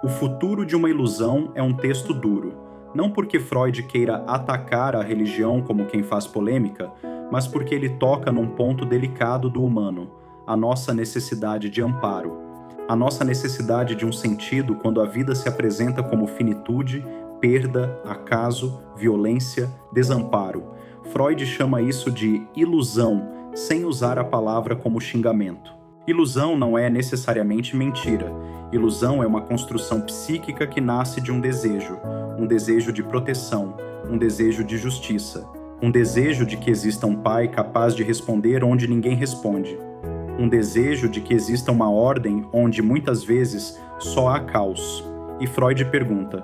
O Futuro de uma Ilusão é um texto duro, não porque Freud queira atacar a religião como quem faz polêmica, mas porque ele toca num ponto delicado do humano, a nossa necessidade de amparo, a nossa necessidade de um sentido quando a vida se apresenta como finitude, perda, acaso, violência, desamparo. Freud chama isso de ilusão, sem usar a palavra como xingamento. Ilusão não é necessariamente mentira. Ilusão é uma construção psíquica que nasce de um desejo de proteção, um desejo de justiça, um desejo de que exista um pai capaz de responder onde ninguém responde, um desejo de que exista uma ordem onde muitas vezes só há caos. E Freud pergunta: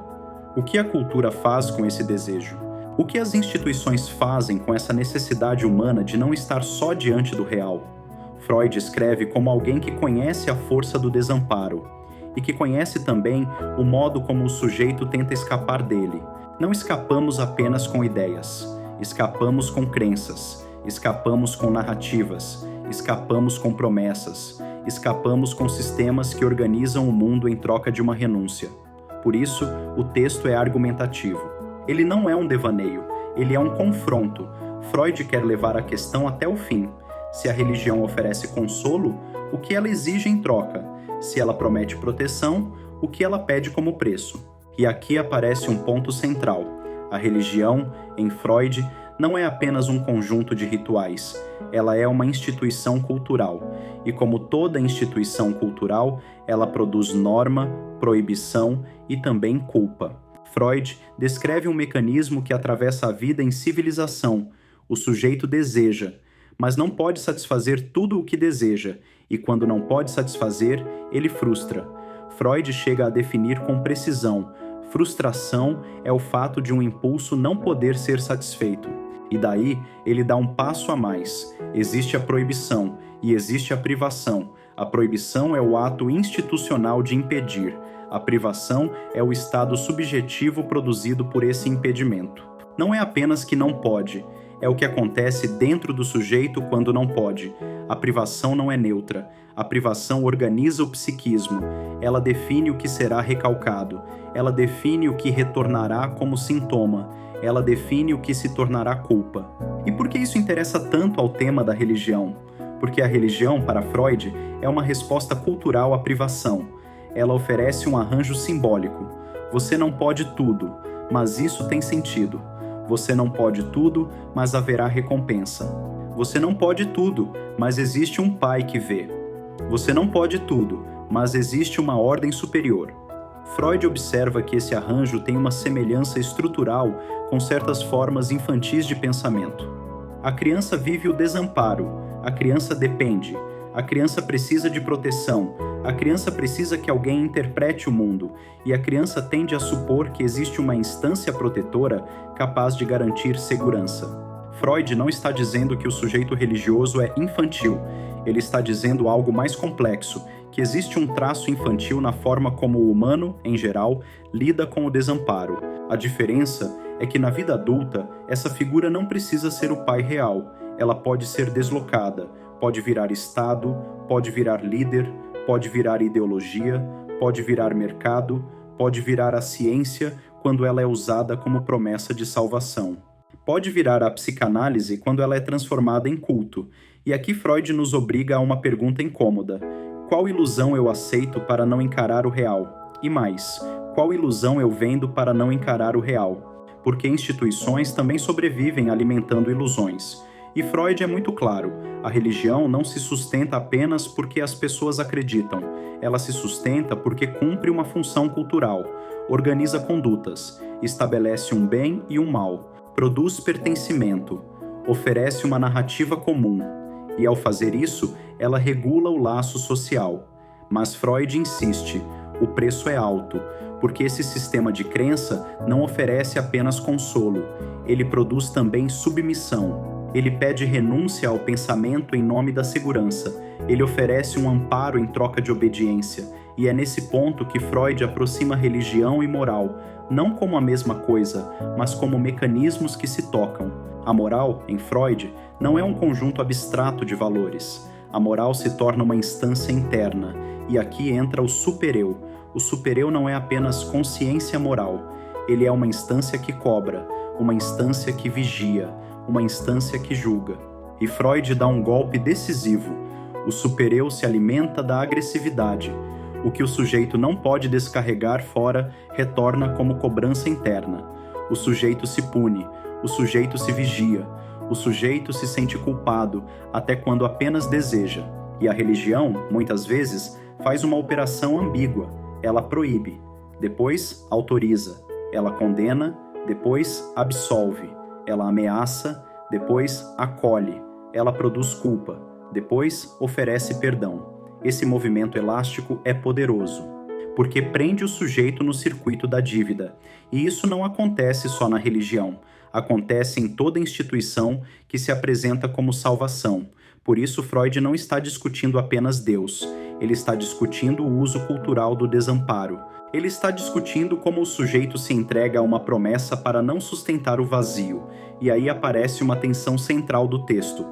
o que a cultura faz com esse desejo? O que as instituições fazem com essa necessidade humana de não estar só diante do real? Freud escreve como alguém que conhece a força do desamparo e que conhece também o modo como o sujeito tenta escapar dele. Não escapamos apenas com ideias, escapamos com crenças, escapamos com narrativas, escapamos com promessas, escapamos com sistemas que organizam o mundo em troca de uma renúncia. Por isso, o texto é argumentativo. Ele não é um devaneio, ele é um confronto. Freud quer levar a questão até o fim. Se a religião oferece consolo, o que ela exige em troca? Se ela promete proteção, o que ela pede como preço? E aqui aparece um ponto central. A religião, em Freud, não é apenas um conjunto de rituais. Ela é uma instituição cultural. E como toda instituição cultural, ela produz norma, proibição e também culpa. Freud descreve um mecanismo que atravessa a vida em civilização. O sujeito deseja, mas não pode satisfazer tudo o que deseja, e quando não pode satisfazer, ele frustra. Freud chega a definir com precisão: frustração é o fato de um impulso não poder ser satisfeito. E daí, ele dá um passo a mais. Existe a proibição e existe a privação. A proibição é o ato institucional de impedir. A privação é o estado subjetivo produzido por esse impedimento. Não é apenas que não pode, é o que acontece dentro do sujeito quando não pode. A privação não é neutra. A privação organiza o psiquismo. Ela define o que será recalcado. Ela define o que retornará como sintoma. Ela define o que se tornará culpa. E por que isso interessa tanto ao tema da religião? Porque a religião, para Freud, é uma resposta cultural à privação. Ela oferece um arranjo simbólico. Você não pode tudo, mas isso tem sentido. Você não pode tudo, mas haverá recompensa. Você não pode tudo, mas existe um pai que vê. Você não pode tudo, mas existe uma ordem superior. Freud observa que esse arranjo tem uma semelhança estrutural com certas formas infantis de pensamento. A criança vive o desamparo, a criança depende, a criança precisa de proteção, a criança precisa que alguém interprete o mundo, e a criança tende a supor que existe uma instância protetora capaz de garantir segurança. Freud não está dizendo que o sujeito religioso é infantil, ele está dizendo algo mais complexo, que existe um traço infantil na forma como o humano, em geral, lida com o desamparo. A diferença é que na vida adulta, essa figura não precisa ser o pai real, ela pode ser deslocada, pode virar Estado, pode virar líder, pode virar ideologia, pode virar mercado, pode virar a ciência quando ela é usada como promessa de salvação. Pode virar a psicanálise quando ela é transformada em culto. E aqui Freud nos obriga a uma pergunta incômoda. Qual ilusão eu aceito para não encarar o real? E mais, qual ilusão eu vendo para não encarar o real? Porque instituições também sobrevivem alimentando ilusões. E Freud é muito claro, a religião não se sustenta apenas porque as pessoas acreditam, ela se sustenta porque cumpre uma função cultural, organiza condutas, estabelece um bem e um mal, produz pertencimento, oferece uma narrativa comum, e ao fazer isso, ela regula o laço social. Mas Freud insiste, o preço é alto, porque esse sistema de crença não oferece apenas consolo, ele produz também submissão. Ele pede renúncia ao pensamento em nome da segurança. Ele oferece um amparo em troca de obediência. E é nesse ponto que Freud aproxima religião e moral, não como a mesma coisa, mas como mecanismos que se tocam. A moral, em Freud, não é um conjunto abstrato de valores. A moral se torna uma instância interna. E aqui entra o supereu. o supereu não é apenas consciência moral, ele é uma instância que cobra, uma instância que vigia, uma instância que julga. E Freud dá um golpe decisivo. O supereu se alimenta da agressividade. O que o sujeito não pode descarregar fora retorna como cobrança interna. O sujeito se pune, o sujeito se vigia, o sujeito se sente culpado até quando apenas deseja. E a religião, muitas vezes, faz uma operação ambígua. Ela proíbe, depois autoriza. Ela condena, depois absolve. Ela ameaça, depois acolhe. Ela produz culpa, depois oferece perdão. Esse movimento elástico é poderoso, porque prende o sujeito no circuito da dívida. E isso não acontece só na religião. Acontece em toda instituição que se apresenta como salvação. Por isso, Freud não está discutindo apenas Deus. Ele está discutindo o uso cultural do desamparo. Ele está discutindo como o sujeito se entrega a uma promessa para não sustentar o vazio. E aí aparece uma tensão central do texto.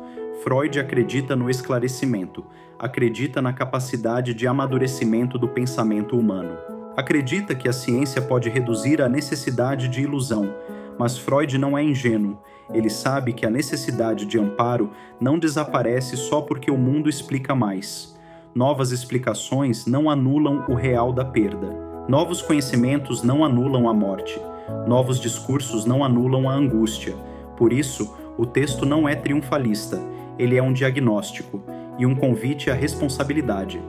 Freud acredita no esclarecimento, acredita na capacidade de amadurecimento do pensamento humano. Acredita que a ciência pode reduzir a necessidade de ilusão, mas Freud não é ingênuo. Ele sabe que a necessidade de amparo não desaparece só porque o mundo explica mais. Novas explicações não anulam o real da perda. Novos conhecimentos não anulam a morte. Novos discursos não anulam a angústia. Por isso, o texto não é triunfalista. Ele é um diagnóstico e um convite à responsabilidade.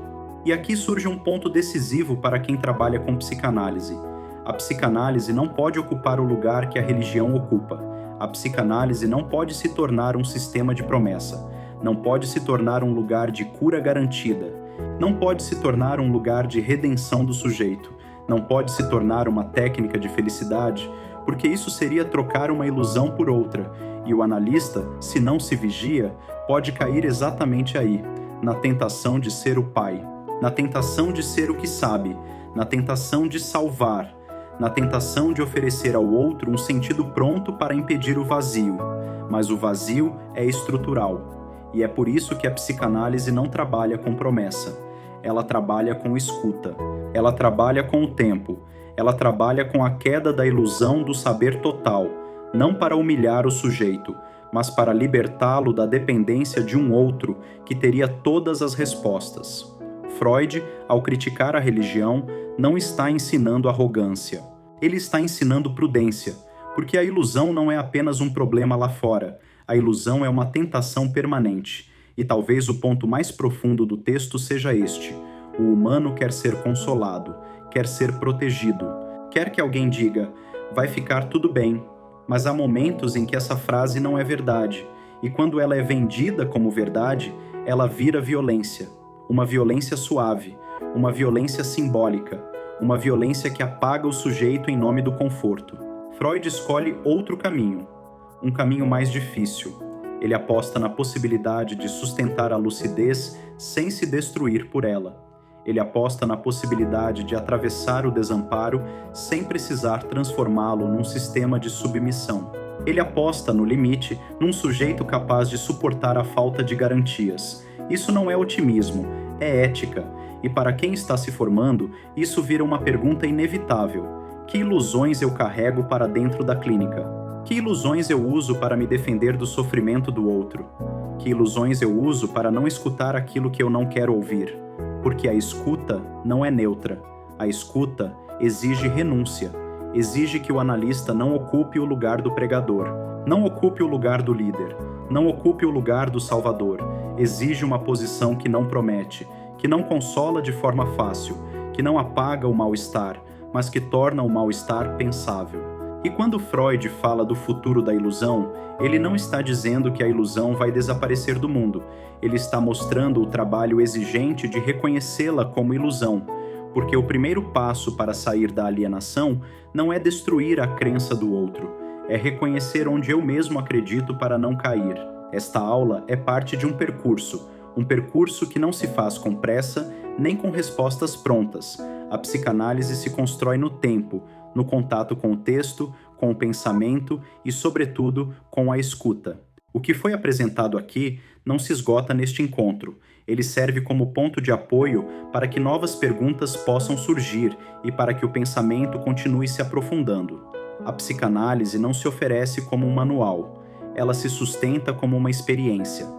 E aqui surge um ponto decisivo para quem trabalha com psicanálise. A psicanálise não pode ocupar o lugar que a religião ocupa. A psicanálise não pode se tornar um sistema de promessa. Não pode se tornar um lugar de cura garantida. Não pode se tornar um lugar de redenção do sujeito. Não pode se tornar uma técnica de felicidade, porque isso seria trocar uma ilusão por outra. E o analista, se não se vigia, pode cair exatamente aí, na tentação de ser o pai, na tentação de ser o que sabe, na tentação de salvar, na tentação de oferecer ao outro um sentido pronto para impedir o vazio. Mas o vazio é estrutural, e é por isso que a psicanálise não trabalha com promessa. Ela trabalha com escuta, ela trabalha com o tempo, ela trabalha com a queda da ilusão do saber total, não para humilhar o sujeito, mas para libertá-lo da dependência de um outro que teria todas as respostas. Freud, ao criticar a religião, não está ensinando arrogância. Ele está ensinando prudência, porque a ilusão não é apenas um problema lá fora, a ilusão é uma tentação permanente. E talvez o ponto mais profundo do texto seja este: o humano quer ser consolado, quer ser protegido, quer que alguém diga, vai ficar tudo bem. Mas há momentos em que essa frase não é verdade, e quando ela é vendida como verdade, ela vira violência. Uma violência suave, uma violência simbólica, uma violência que apaga o sujeito em nome do conforto. Freud escolhe outro caminho, um caminho mais difícil. Ele aposta na possibilidade de sustentar a lucidez sem se destruir por ela. Ele aposta na possibilidade de atravessar o desamparo sem precisar transformá-lo num sistema de submissão. Ele aposta, no limite, num sujeito capaz de suportar a falta de garantias. Isso não é otimismo, é ética. E para quem está se formando, isso vira uma pergunta inevitável. Que ilusões eu carrego para dentro da clínica? Que ilusões eu uso para me defender do sofrimento do outro? Que ilusões eu uso para não escutar aquilo que eu não quero ouvir? Porque a escuta não é neutra. A escuta exige renúncia. Exige que o analista não ocupe o lugar do pregador, não ocupe o lugar do líder, não ocupe o lugar do salvador. Exige uma posição que não promete, que não consola de forma fácil, que não apaga o mal-estar, mas que torna o mal-estar pensável. E quando Freud fala do futuro da ilusão, ele não está dizendo que a ilusão vai desaparecer do mundo. Ele está mostrando o trabalho exigente de reconhecê-la como ilusão, porque o primeiro passo para sair da alienação não é destruir a crença do outro, é reconhecer onde eu mesmo acredito para não cair. Esta aula é parte de um percurso que não se faz com pressa nem com respostas prontas. A psicanálise se constrói no tempo, no contato com o texto, com o pensamento e, sobretudo, com a escuta. O que foi apresentado aqui não se esgota neste encontro. Ele serve como ponto de apoio para que novas perguntas possam surgir e para que o pensamento continue se aprofundando. A psicanálise não se oferece como um manual, ela se sustenta como uma experiência.